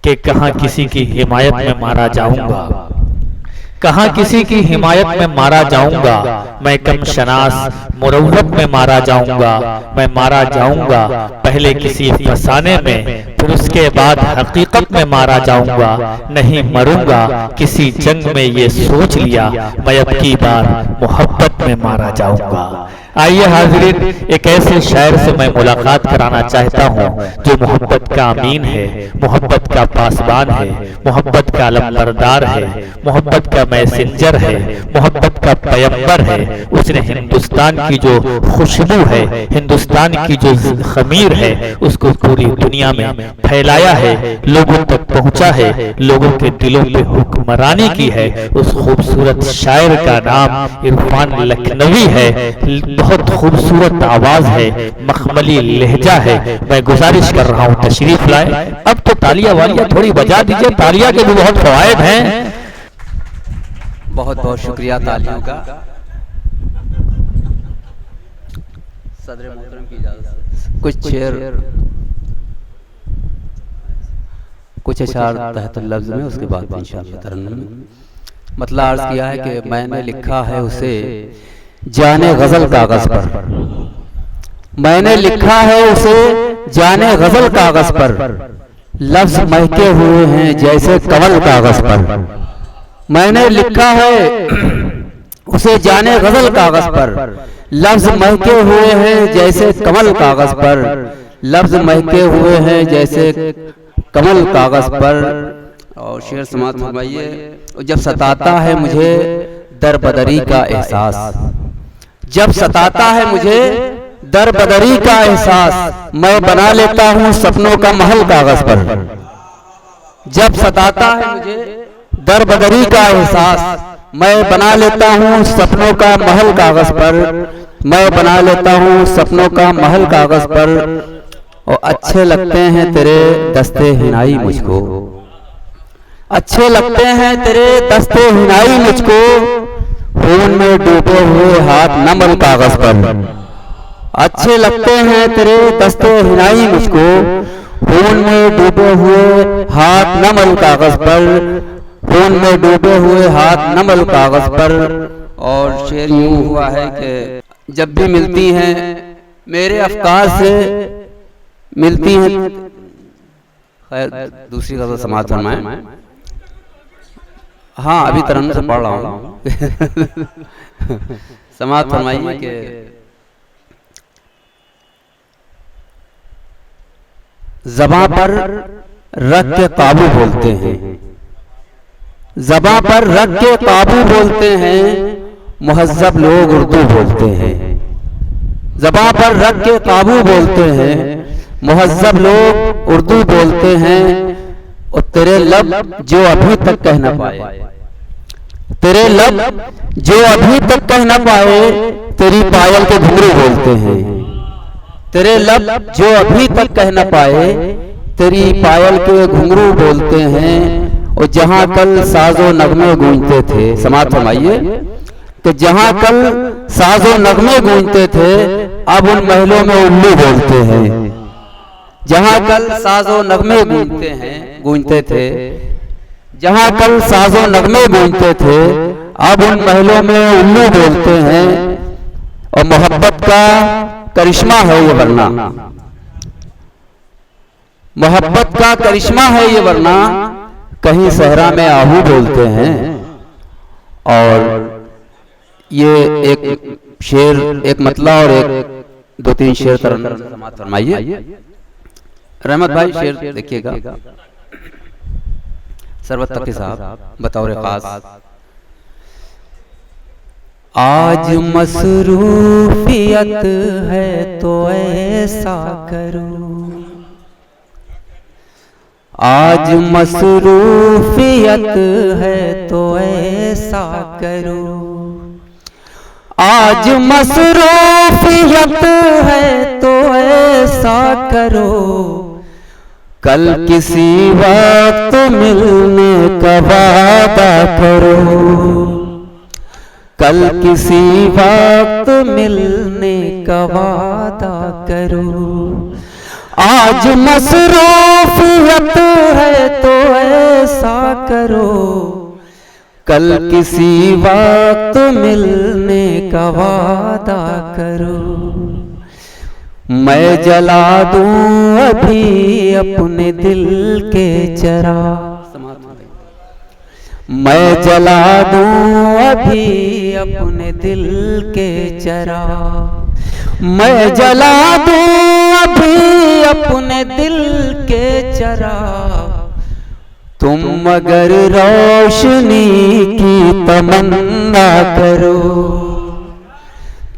कि कहाँ किसी की हिमायत में मारा जाऊंगा, कहाँ किसी की हिमायत में मारा जाऊंगा, मैं कम शनास मुरव्वत में मारा जाऊंगा, मैं मारा जाऊंगा पहले किसी फसाने में, फिर उसके बाद हकीकत में मारा जाऊंगा, नहीं मरूंगा किसी जंग में ये सोच लिया, मैं अब की बार मोहब्बत में मारा जाऊंगा। आइए हाज़रीन, एक ऐसे शायर से मैं मुलाकात कराना चाहता हूँ जो मोहब्बत का अमीन है, मोहब्बत का पासबान है, मोहब्बत का अलमबरदार है, मोहब्बत का मैसेंजर है, मोहब्बत का पैगंबर है। उसने हिंदुस्तान की जो खुशबू है, हिंदुस्तान की जो खमीर है, उसको पूरी दुनिया में फैलाया है, लोगों तक पहुँचा है, लोगों के दिलों पे हुक्मरानी की है। उस खूबसूरत शायर का नाम इरफान लखनवी है। बहुत खूबसूरत आवाज है, मखमली लहजा है। मैं गुजारिश कर रहा हूँ तशरीफ लाए। अब तो तालियां वालियां थोड़ी बजा दीजिए, तालियां के भी बहुत फवायद हैं। बहुत बहुत शुक्रिया तालियों का। सदर मोहतरम की इजाज़त से कुछ शेर, कुछ अशार तहत लफ्ज़ में, उसके बाद इंशाअल्लाह तरन्नुम। मतलब अर्ज़ किया है कि मैंने लिखा है उसे जाने गजल कागज पर, मैंने लिखा है उसे जाने गजल कागज पर, लफ्ज महके हुए हैं जैसे कमल कागज पर। मैंने लिखा है उसे जाने गजल कागज पर, लफ्ज महके हुए हैं जैसे कमल कागज पर, लफ्ज महके हुए हैं जैसे कमल कागज पर। और शेर समात फरमाइए। जब सताता है मुझे दरबदरी का एहसास, जब सताता है मुझे दरबदरी का एहसास, मैं बना लेता हूँ सपनों का महल कागज पर। जब सताता है मुझे दरबदरी का एहसास, मैं बना लेता हूँ सपनों का महल कागज पर, मैं बना लेता हूँ सपनों का महल कागज पर। और अच्छे लगते हैं तेरे दस्ते हिनाई मुझको, अच्छे लगते हैं तेरे दस्ते हिनाई मुझको, खून में डूबे हुए हाथ नमल कागज पर। अच्छे लगते हैं तेरे दस्ते हिनाई मुझको, खून में डूबे हुए हाथ नमल कागज पर, खून में डूबे हुए हाथ नमल कागज पर। और शेर यूं हुआ है कि जब भी मिलती हैं मेरे अफकार से मिलती हैं। खैर दूसरी गज़ल समाअत फरमाएं। हाँ अभी तरन्नुम से पढ़ रहा हूँ। समाअत फरमाइए कि ज़बां पर रख के काबू बोलते हैं, ज़बां पर रख के काबू बोलते हैं, मुहज़्ज़ब लोग उर्दू बोलते हैं। ज़बां पर रख के काबू बोलते हैं, मुहज़्ज़ब लोग उर्दू बोलते हैं। और तेरे लब जो अभी तक कह न पाए, तेरे लब जो अभी तक कह न पाए, तेरी पायल के घुंघरू बोलते हैं। तेरे लब जो अभी तक कह न पाए, तेरी पायल के घुंघरू बोलते हैं। और जहां कल साजो नगमे गूंजते थे, समाअत फरमाइए, कि जहां कल साजो नगमे गूंजते थे, अब उन महलों में उल्लू बोलते हैं। जहां कल साजो नगमे गूंजते थे, जहां कल साजो नगमे गूंजते थे, अब उन महलों में उल्लू बोलते हैं। और मोहब्बत का करिश्मा है ये वरना, मोहब्बत का करिश्मा है ये वरना, कहीं सहरा में आहू बोलते हैं। और ये एक शेर, एक मतला और एक दो तीन शेर तरन्नुम समाअत फरमाइए। रहमत भाई शेर देखिएगा। सरवत तकी साहब बतौर खास। आज मसरूफियत है तो ऐसा करूं, आज मसरूफियत है तो ऐसा करूं, आज मसरूफियत है तो ऐसा करो, कल किसी वक्त मिलने का वादा करो, कल किसी वक्त मिलने का वादा करो। आज मसरूफियत है तो ऐसा करो, कल किसी वक्त मिलने का वादा करो। मैं जला दूं अभी अपने दिल के चिराग, मैं जला दूं अभी अपने दिल के चिराग, मैं जला दूं अभी अपने दिल के चिराग। तुम मगर रोशनी की तमन्ना करो,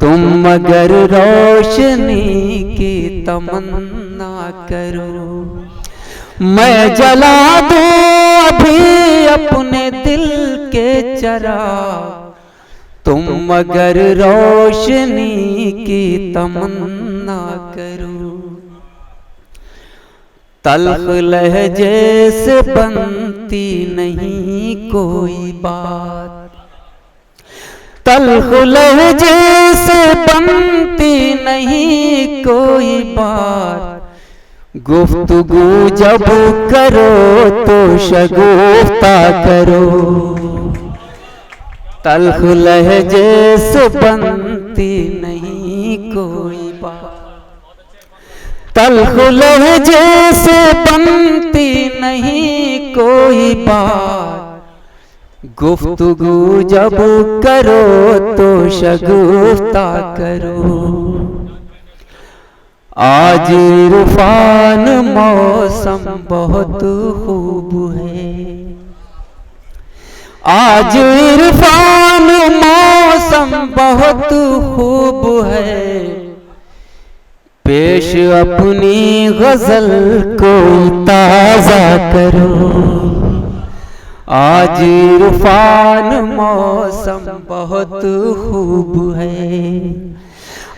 तुम मगर रोशनी की तमन्ना करो। मैं जला दूं अभी अपने दिल के चिराग, तुम मगर रोशनी की तमन्ना करो। तल्ख लहजे से बनती नहीं कोई बात, तल्ख लहजे से बनती नहीं कोई बात। गुफ्तगू जब करो तो शगुफ्ता करो, तल्ख लहजे से बनती नहीं कोई बात, तल्ख लहजे से बनती नहीं कोई बात। गुफ्तगू जब करो तो शगुफ्ता करो। आज इरफान मौसम बहुत खूब है, आज इरफान मौसम बहुत खूब है। पेश अपनी गजल को ताज़ा करो। आज इरफान मौसम बहुत खूब है,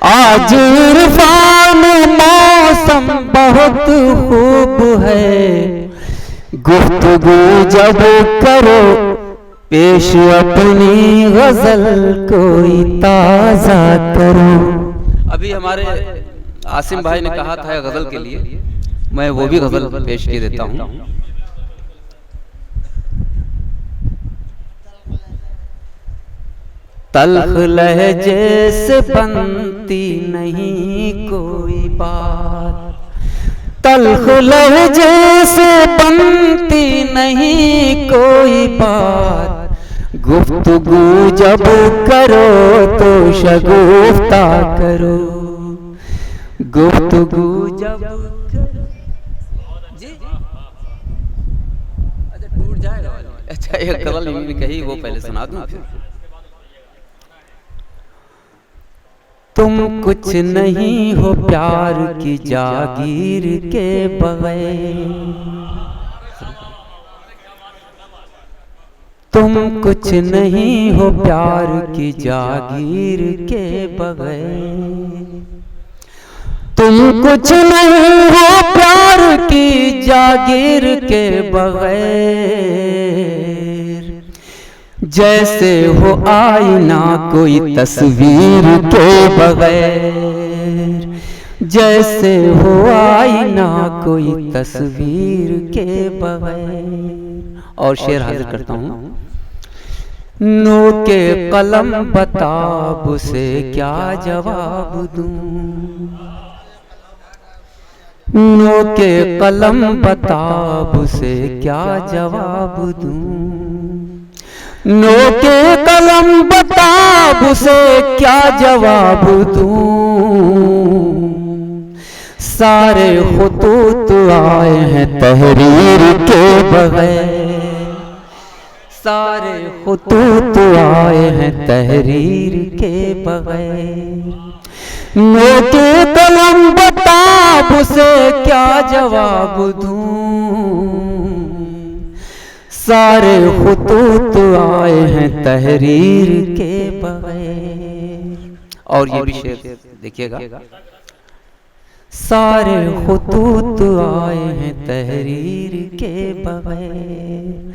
आज इरफान मौसम बहुत खूब है। गुफ्तगू जब करो पेश अपनी गजल कोई ताज़ा करो। अभी हमारे आसिम भाई ने कहा था गजल के लिए, मैं वो भी गजल पेश किए देता हूँ। तल्ख लहजे से बनती नहीं कोई बात, तल्ख लहजे से बनती नहीं कोई बात। गुफ्तगू जब करो तो शगुफ्ता करो, गुफ्तगू जब करो। जी अच्छा टूट जाएगा। अच्छा एक गजल भी कही वो पहले सुना दूं फिर। तुम कुछ नहीं हो प्यार की जागीर के बगैर, तुम कुछ नहीं हो प्यार की जागीर के बगैर। तुम कुछ नहीं हो प्यार की जागीर के बगैर। जैसे हो आईना कोई तस्वीर के बगैर, जैसे हो आईना कोई तस्वीर के बगैर। और शेर हाजिर करता हूँ। नो के कलम बताब से क्या जवाब दूं, नो के कलम बताब से क्या जवाब दूं। नो के कलम बताब से क्या जवाब दूं। सारे खुतूत आए हैं तहरीर के बगैर, सारे खुतूत आए हैं तहरीर के बगैर। नो के कलम बताब से क्या जवाब दूं। सारे खुतूत आए हैं तहरीर के बगैर। और ये भी शेर देखिएगा। सारे खुतूत आए हैं तहरीर के बगैर।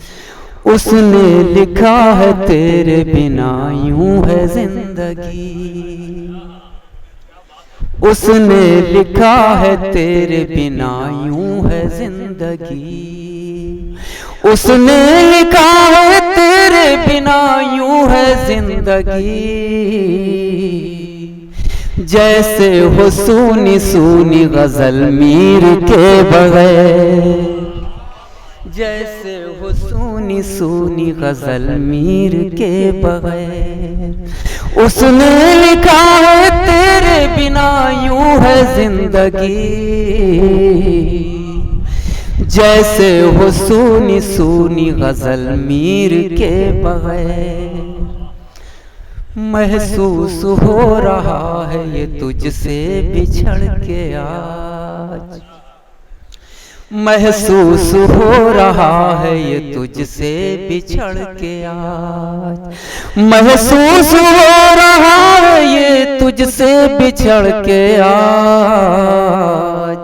उसने लिखा है तेरे बिना यूं है जिंदगी, उसने लिखा है तेरे बिना यूं है जिंदगी, उसने लिखा है तेरे बिना यूं है जिंदगी। जैसे हो सूनी सूनी गजल मीर के बगैर, जैसे हो सूनी सूनी गजल मीर के बगैर। उसने लिखा है तेरे बिना यूं है जिंदगी। जैसे हो सूनी सूनी गजल मीर के बगैर। महसूस हो रहा है ये तुझसे बिछड़ के आज, महसूस हो रहा है ये तुझसे बिछड़ के आज। महसूस हो रहा है ये तुझसे बिछड़ के आज।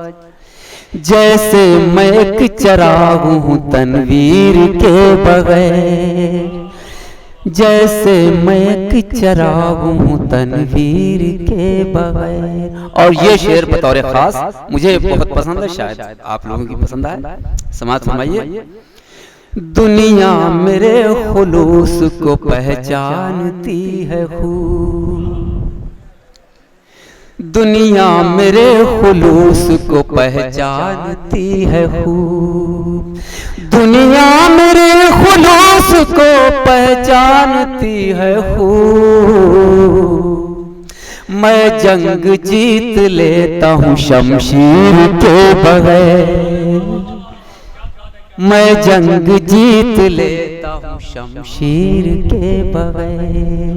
जैसे मैं एक चिराग हूँ तनवीर के बगैर, जैसे मैं एक चिराग हूँ तनवीर के बगैर। और ये शेर बतौर खास मुझे बहुत पसंद है, शायद आप लोगों की पसंद आए। समाज फरमाइए। दुनिया मेरे खुलूस को पहचानती है खूब, दुनिया मेरे खुलूस को पहचानती है खूब। दुनिया मेरे खुलूस को पहचानती है खूब। मैं जंग जीत लेता हूँ शमशीर के बगैर, मैं जंग जीत लेता हूँ शमशीर के बगैर।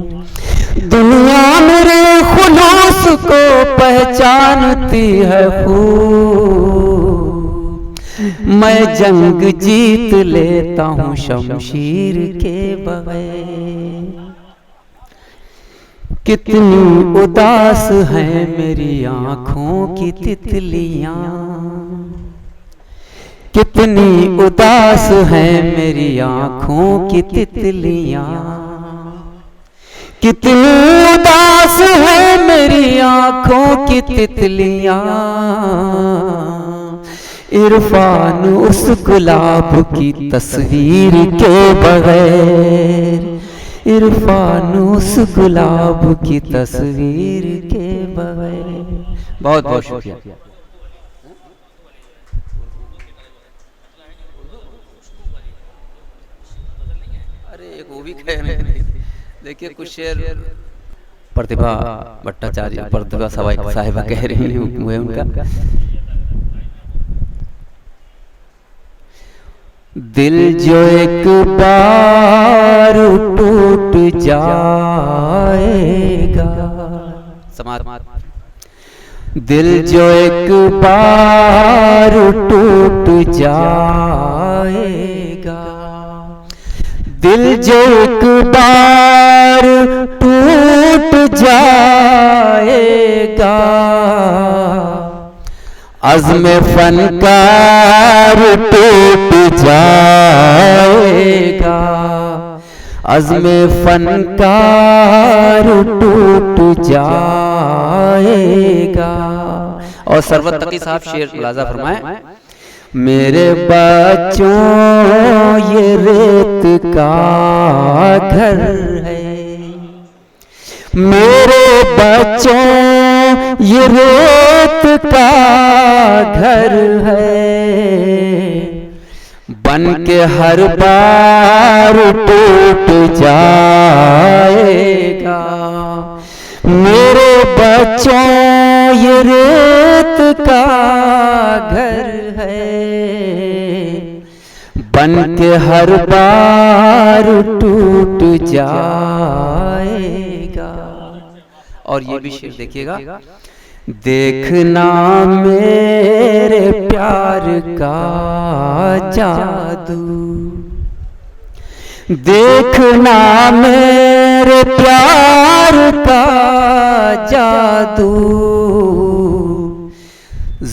दुनिया मेरे खुलूस को पहचानती है खूब। मैं जंग जीत लेता हूँ शमशीर के बगैर। कितनी उदास हैं मेरी आँखों की तितलियाँ, कितनी उदास हैं मेरी आँखों की तितलियाँ। कितनी उदास है मेरी आँखों की तितलियाँ। इरफान उस गुलाब की तस्वीर के बगैर, इरफान उस गुलाब की तस्वीर के बगैर। बहुत बहुत शुक्रिया। अरे एक वो भी कह रहे हैं, देखिए कुछ शेर प्रतिभा भट्टाचार्य, प्रतिभा साहिबा कह रही है उनका। दिल जो एक बार टूट जाएगा, समाज, दिल जो एक बार टूट जाएगा, दिल जो एक बार टूट जाएगा। अज़्म फनकार टूट जाएगा, अज़्म फनकार टूट जाएगा। और सरवत तकी साहब शेर मुलाजा फरमाए। मेरे बच्चों ये रेत का घर है, मेरे बच्चों ये रेत का घर है। बन के हर बार टूट जाएगा। मेरे बच्चों ये रेत का घर है, बन के हर बार टूट जाएगा। और ये भी शेर देखिएगा। देखना मेरे प्यार का जादू, देखना मेरे प्यार का जादू।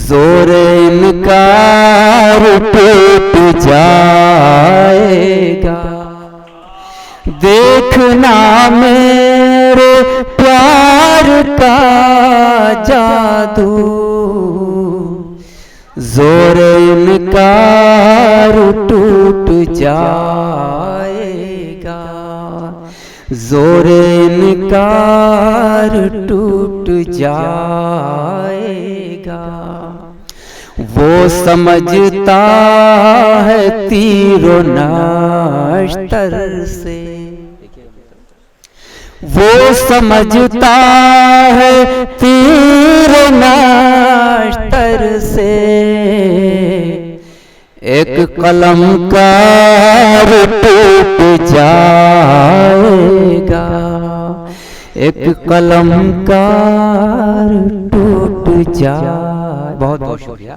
जोर इनकार टूट जाएगा। देखना मेरे प्यार का जादू जोर इनकार टूट जाएगा, जोर इनकार टूट जाएगा। वो समझता है तीरों नश्तर से, वो समझता है तीरों नश्तर से। एक कलमकार टूट जाएगा, एक कलमकार टूट जाए। बहुत बहुत शुक्रिया।